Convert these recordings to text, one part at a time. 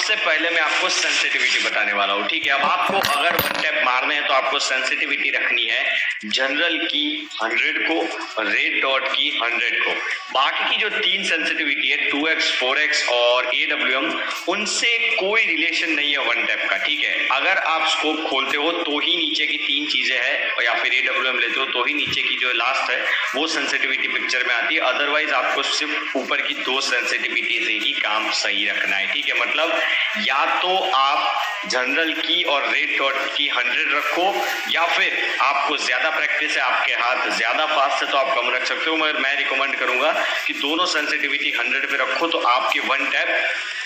सबसे पहले मैं आपको सेंसिटिविटी बताने वाला हूँ, ठीक है। अब आपको अगर वन टैप मारने हैं तो आपको सेंसिटिविटी रखनी है जनरल की 100 को, रेड डॉट की 100 को। बाकी की जो तीन सेंसिटिविटी है 2x, 4x और AWM, उनसे कोई रिलेशन नहीं है वन टैप का, ठीक है। अगर आप स्कोप खोलते हो तो ही नीचे की तीन चीजें हैं, या फिर AWM लेते हो तो ही नीचे की जो लास्ट है वो सेंसिटिविटी पिक्चर में आती है। अदरवाइज आपको सिर्फ ऊपर की दो सेंसिटिविटी से ही काम सही रखना है, ठीक है। मतलब या तो आप जनरल की और रेड डॉट की 100 रखो, या फिर आपको ज्यादा प्रैक्टिस है, आपके हाथ ज्यादा फास्ट है तो आप कम रख सकते हो, मगर मैं रिकमेंड करूंगा कि दोनों सेंसिटिविटी 100 पे रखो तो आपके वन टैप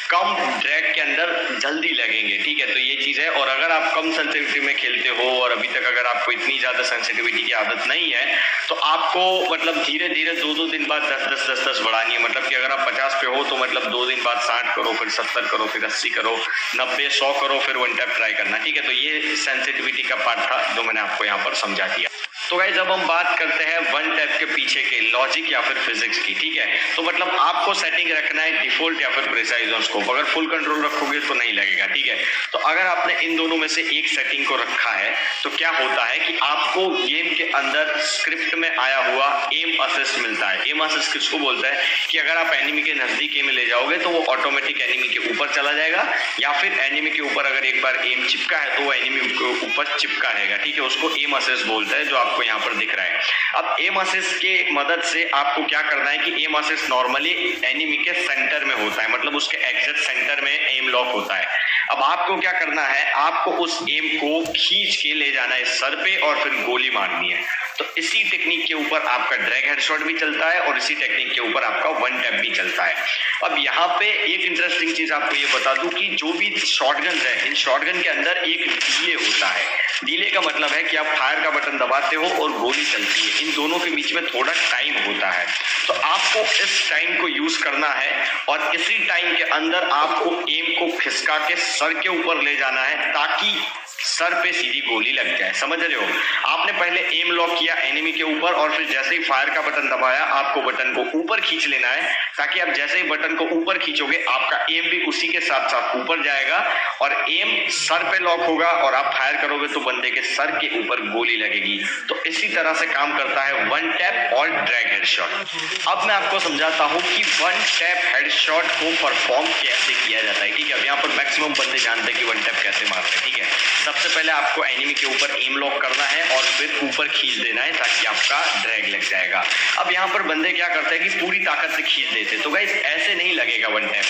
कम ड्रैग के अंदर जल्दी लगेंगे, ठीक है। तो ये चीज है। और अगर आप कम सेंसिटिविटी में खेलते हो और अभी तक अगर आपको इतनी ज्यादा सेंसिटिविटी की आदत नहीं है तो आपको मतलब धीरे धीरे 2-2 दिन बाद 10-10 बढ़ानी है। मतलब कि अगर आप 50 पे हो तो मतलब 2 दिन बाद 60 करो, फिर 70 करो, फिर 80 करो, 90, 100 करो, फिर वन टैप ट्राई करना, ठीक है। तो ये सेंसिटिविटी का पार्ट था जो मैंने आपको यहाँ पर समझा दिया। तो गाइस अब हम बात करते हैं वन टैप के पीछे के लॉजिक या फिर फिजिक्स की, ठीक है। तो मतलब आपको सेटिंग रखना है डिफॉल्ट या फिर प्रिसाइज ऑन स्कोप। अगर फुल कंट्रोल रखोगे तो नहीं लगेगा, ठीक है। तो अगर आपने इन दोनों में से एक सेटिंग को रखा है तो क्या होता है कि आपको गेम के अंदर स्क्रिप्ट में आया हुआ एम असिस्ट मिलता है। एम असिस्ट किसको बोलता है कि अगर आप एनिमी के नजदीक एम ले जाओगे तो वो ऑटोमेटिक एनिमी के ऊपर चला जाएगा, या फिर एनिमी के ऊपर अगर एक बार एम चिपका है तो वो एनिमी के ऊपर चिपका रहेगा, ठीक है। उसको एम असिस्ट बोलता है, जो आपको यहाँ पर दिख रहा है। अब एम असिस्ट के मदद से आपको क्या करना है कि एम असिस्ट नॉर्मली एनिमी के सेंटर में होता है, मतलब उसके एग्जैक्ट सेंटर में एम लॉक होता है। अब आपको क्या करना है, आपको उस एम को खींच के ले जाना है सर पे और फिर गोली मारनी है। तो इसी टेक्निक के ऊपर आपका ड्रैग हेडशॉट भी चलता है और इसी टेक्निक के ऊपर आपका वन टैप भी चलता है। अब यहाँ पे एक इंटरेस्टिंग चीज आपको ये बता दूं कि जो भी शॉटगन है, इन शॉटगन के अंदर एक डिले होता है। डिले का मतलब है कि आप फायर का बटन दबाते हो और गोली चलती है, इन दोनों के बीच में थोड़ा टाइम होता है। तो आपको इस टाइम को यूज करना है और इसी टाइम के अंदर आपको एम को खिसका के सर के ऊपर ले जाना है ताकि सर पे सीधी गोली लग जाए। समझ रहे हो? आपने पहले एम लॉक किया एनिमी के ऊपर और फिर जैसे ही फायर का बटन दबाया आपको बटन को ऊपर खींच लेना है, ताकि आप जैसे ही बटन को ऊपर खींचोगे आपका एम भी उसी के साथ साथ ऊपर जाएगा और एम सर पे लॉक होगा और आप फायर करोगे तो बंदे के सर के ऊपर गोली लगेगी। तो इसी तरह से काम करता है वन टैप और ड्रैग हेडशॉट। अब मैं आपको समझाता हूं कि वन टैप हेडशॉट को परफॉर्म कैसे किया जाता है, ठीक है। अब यहाँ पर मैक्सिमम बंदे जानते हैं कि वन टैप कैसे मारते हैं, ठीक है। सबसे पहले आपको एनिमी के ऊपर एम लॉक करना है और फिर ऊपर खींच देना है ताकि आपका ड्रैग लग जाएगा। अब यहाँ पर बंदे क्या करते हैं कि पूरी ताकत से खींच देते, तो गाइस ऐसे नहीं लगेगा वन टैप।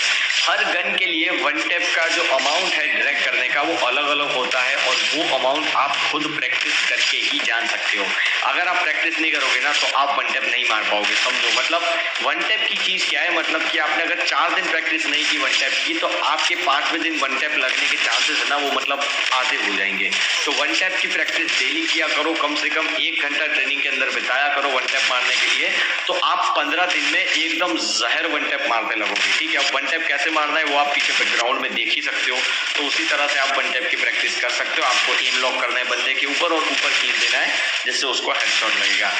हर गन के लिए वन टैप का जो अमाउंट है ड्रैग करने का वो अलग अलग होता है और वो अमाउंट आप खुद प्रैक्टिस करके ही जान सकते हो। अगर आप प्रैक्टिस नहीं करोगे ना तो आप वन टैप नहीं मार पाओगे, समझो। मतलब वन टैप की चीज क्या है, मतलब कि आपने अगर 4 दिन प्रैक्टिस नहीं की वन टैप की तो आपके 5वें दिन वन टैप लगने के चांसेस है ना वो मतलब आधे हो जाएंगे। तो वन टैप की प्रैक्टिस डेली किया करो, कम से कम 1 घंटा ट्रेनिंग के अंदर बिताया करो वन टैप मारने के लिए, तो आप 15 दिन में एकदम जहर वन टैप मारने लगोगे, ठीक है। अब वन टैप कैसे मारना है वो आप पीछे बैकग्राउंड में देख ही सकते हो, तो उसी तरह से आप वन टैप की प्रैक्टिस कर सकते हो। आपको एम लॉक करना है बंदे के ऊपर और ऊपर खींच देना है जिससे उसको हेडशॉट लगेगा।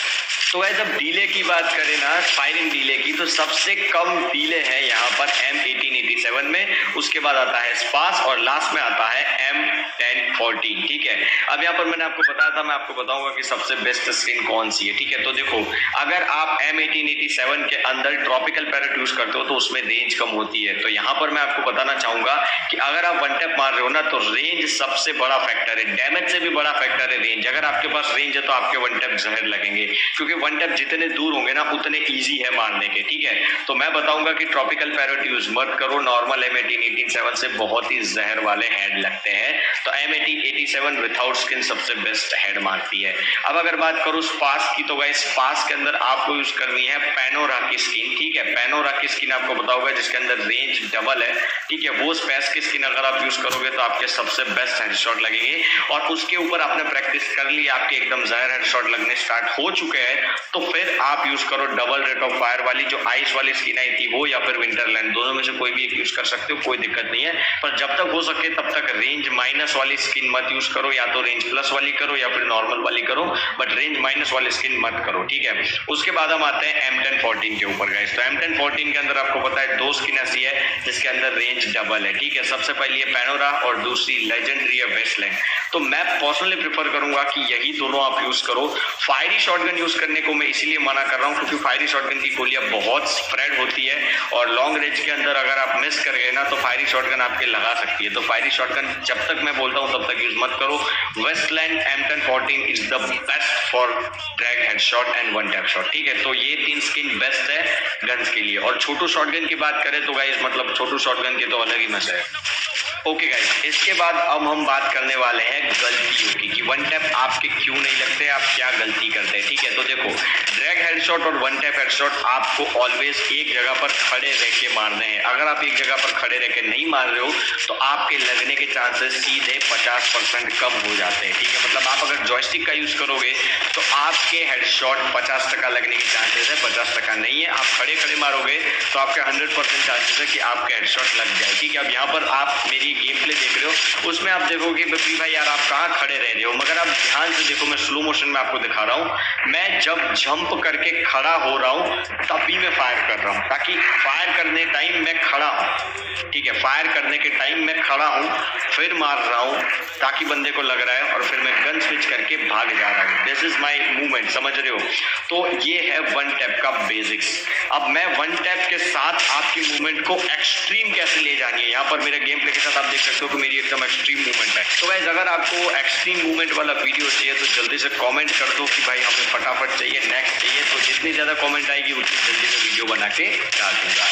तो गाइस जब डिले की बात करें ना, फायरिंग डिले की, तो सबसे कम डिले है यहाँ पर M1887 में, उसके बाद आता है स्पास और लास्ट में आता है M1014, ठीक है। अब यहाँ पर मैंने आपको बताया था, मैं आपको बताऊंगा कि सबसे बेस्ट स्किन कौन सी है, ठीक है। तो देखो, अगर आप M1887 के अंदर ट्रॉपिकल पैरेट यूज करते हो तो उसमें रेंज कम होती है। तो यहाँ पर मैं आपको बताना चाहूंगा कि अगर आप वन टैप मार रहे हो ना तो रेंज सबसे बड़ा फैक्टर है, डैमेज से भी बड़ा फैक्टर है रेंज। अगर आपके पास रेंज है तो आपके वन टैप जहर लगेंगे, क्योंकि वन टैप जितने दूर होंगे ना उतने इजी है मारने के, ठीक है। तो मैं बताऊंगा कि ट्रॉपिकल पैरेट यूज मत करो, नॉर्मल M1887 से बहुत ही जहर वाले हेड लगते हैं। तो M1887 विदाउट स्किन सबसे बेस्ट हेड मारती है। अब अगर बात करूं स्पास की, तो गाइस स्पास के अंदर आपको यूज करनी है पैनोरा की स्किन, ठीक है। पैनोरा की स्किन आपको बताऊंगा जिसके अंदर रेंज डबल है, ठीक है। वो स्पेस की स्किन अगर आप यूज करोगे तो आपके सबसे बेस्ट हेडशॉट लगेंगे और उसके ऊपर आपने प्रैक्टिस कर ली, आपके एकदम जहर हेडशॉट लगने स्टार्ट हो चुके हैं, तो फिर आप यूज करो डबल रेट ऑफ फायर वाली जो आइस वाली स्किन आई थी वो, या फिर विंटरलैंड, दोनों में से कोई भी एक यूज कर सकते हो, कोई दिक्कत नहीं है। पर जब तक हो सके तब तक रेंज माइनस वाली स्किन मत यूज करो, या तो रेंज प्लस वाली करो या फिर नॉर्मल वाली करो, बट रेंज माइनस वाली स्किन मत करो, ठीक है। उसके बाद हम आते हैं M1014 के ऊपर गाइस। तो M1014 के अंदर आपको पता है 2 स्किन ऐसी है जिसके अंदर रेंज डबल है, ठीक है। सबसे पहली है पैनोरा और दूसरी लेजेंडरी है वेस्टलैंड। तो मैं पर्सनली प्रेफर करूंगा कि यही दोनों आप यूज करो। फायरी शॉटगन यूज करने को मैं इसीलिए मना कर रहा हूं क्योंकि फायरी शॉटगन की गोलियां बहुत स्प्रेड होती है और लॉन्ग रेंज के अंदर अगर आप मिस कर गए ना तो फायरी शॉटगन आपके लगा सकती है। तो फायरी शॉटगन जब तक मैं बोलता हूं तब तक यूज मत करो। Westland M1014 is the best for drag headshot and one tap shot, ठीक है। तो ये 3 स्किन बेस्ट है गन्स के लिए। और छोटू शॉटगन की बात करें तो गाइस मतलब छोटू शॉटगन के तो अलग ही मजा है। ओके गाइस, इसके बाद अब हम बात करने वाले हैं गलतियों की कि वन टैप आपके क्यों नहीं लगते, आप क्या गलती करते हैं, ठीक है। तो देखो, ड्रैग हेडशॉट और वन टैप हेडशॉट आपको ऑलवेज एक जगह पर खड़े रह के मारने हैं। अगर आप एक जगह पर खड़े रह के नहीं मार रहे हो तो आपके लगने के चांसेस सीधे 50% कम हो जाते हैं, ठीक है। मतलब आप अगर जॉयस्टिक का यूज करोगे तो आपके हेडशॉट 50% लगने के चांसेस है, 50% नहीं है। आप खड़े खड़े मारोगे तो आपके 100% चांसेस है कि आपके हेडशॉट लग जाए, ठीक है। अब यहाँ पर आप मेरी गेम प्ले देख रहे हो, उसमें आप देखोगे भाई यार आप कहाँ खड़े रह रहे हो, मगर आप ध्यान से देखो, मैं स्लो मोशन में आपको दिखा रहा हूँ। मैं जब जंप करके खड़ा हो रहा हूँ तभी मैं फायर कर रहा हूँ, ताकि फायर करने टाइम मैं खड़ा हूँ, ठीक है। फायर करने के टाइम मैं खड़ा हूँ, फिर मार रहा हूँ ताकि बंदे को लग रहा है, और फिर मैं गन स्विच करके भाग जा रहा हूँ। दिस इज माई मूवमेंट, समझ रहे हो। तो ये है वन टैप का बेसिक्स। अब मैं वन टैप के साथ आपकी मूवमेंट को एक्सट्रीम कैसे ले जानी है, यहाँ पर मेरे गेम प्ले के साथ आप देख सकते हो कि मेरी एकदम एक्सट्रीम मूवमेंट है। तो गाइस अगर आपको एक्सट्रीम मूवमेंट वाला वीडियो चाहिए तो जल्दी से कमेंट कर दो कि भाई हमें फटाफट चाहिए, नेक्स्ट चाहिए। तो जितनी ज्यादा कमेंट आएगी उतनी जल्दी से वीडियो बना के डाल दूंगा।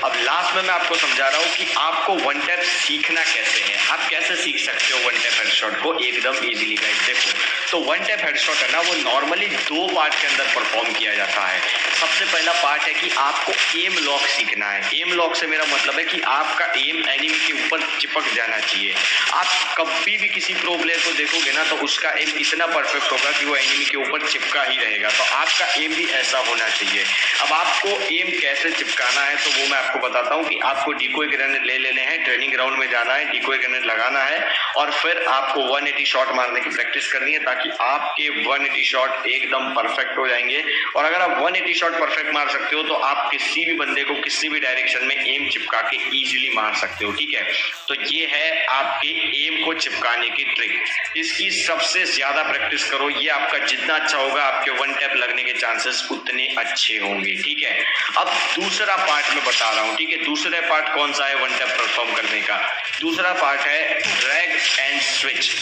अब लास्ट में मैं आपको समझा रहा हूँ कि आपको वन टैप सीखना कैसे है, आप कैसे सीख सकते हो वन टैप हेडशॉट को एकदम इजीली गाइस। देखो, तो वन टैप हेडशॉट है ना, वो नॉर्मली 2 पार्ट के अंदर परफॉर्म किया जाता है। सबसे पहला पार्ट है कि आपको एम लॉक सीखना है। एम लॉक से मेरा मतलब है कि आपका एम एनिमी के ऊपर चिपक जाना चाहिए। आप कभी भी किसी प्रो प्लेयर को देखोगे ना तो उसका एम इतना परफेक्ट होगा कि वो एनिमी के ऊपर चिपका ही रहेगा। तो आपका एम भी ऐसा होना चाहिए। अब आपको एम कैसे चिपकाना है तो वो मैं आपको बताता हूँ कि आपको डिकोय ग्रेनेड ले लेने हैं, ट्रेनिंग ग्राउंड में जाना है, डिकोय ग्रेनेड लगाना है और फिर आपको 180 शॉट मारने की प्रैक्टिस करनी है ताकि आपके 180 शॉट एकदम परफेक्ट हो जाएंगे। और अगर आप 180 शॉट परफेक्ट मार सकते हो तो आप किसी भी बंदे को किसी भी डायरेक्शन में एम चिपका के इजीली मार सकते हो, ठीक है। तो ये है आपके एम को चिपकाने की ट्रिक। इसकी सबसे ज्यादा प्रैक्टिस करो, ये आपका जितना अच्छा होगा आपके वन टैप लगने के चांसेस उतने अच्छे होंगे, ठीक है। अब दूसरा पार्ट में बता रहा हूँ, ठीक है। दूसरा पार्ट कौन सा है वन टैप परफॉर्म करने का? दूसरा पार्ट है drag and switch.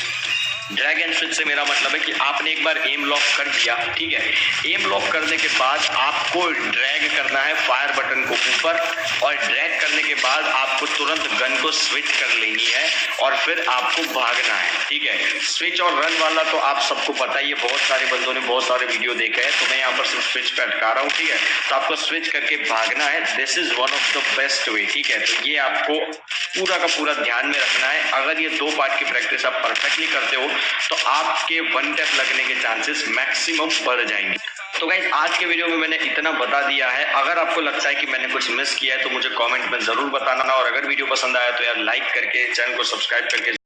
Drag and switch से मेरा मतलब है कि आपने एक बार एम लॉक कर दिया, ठीक है। एम लॉक करने के बाद आपको ड्रैग करना है फायर बटन को ऊपर, और ड्रैग करने के बाद आपको तुरंत गन को स्विच कर लेनी है और फिर आपको भागना है, ठीक है। स्विच और रन वाला तो आप सबको पता ही है, बहुत सारे बंदों ने बहुत सारे वीडियो देखे हैं, तो मैं यहाँ पर सिर्फ स्विच पे अटका रहा हूँ, ठीक है। तो आपको स्विच करके भागना है। This is one of the best way, ठीक है। तो ये आपको पूरा का पूरा ध्यान में रखना है। अगर ये 2 पार्ट की प्रैक्टिस आप परफेक्टली करते हो तो आपके वन टैप लगने के चांसेस मैक्सिमम बढ़ जाएंगे। तो गाइस आज के वीडियो में मैंने इतना बता दिया है। अगर आपको लगता है कि मैंने कुछ मिस किया है तो मुझे कमेंट में जरूर बताना, और अगर वीडियो पसंद आया तो यार लाइक करके चैनल को सब्सक्राइब करके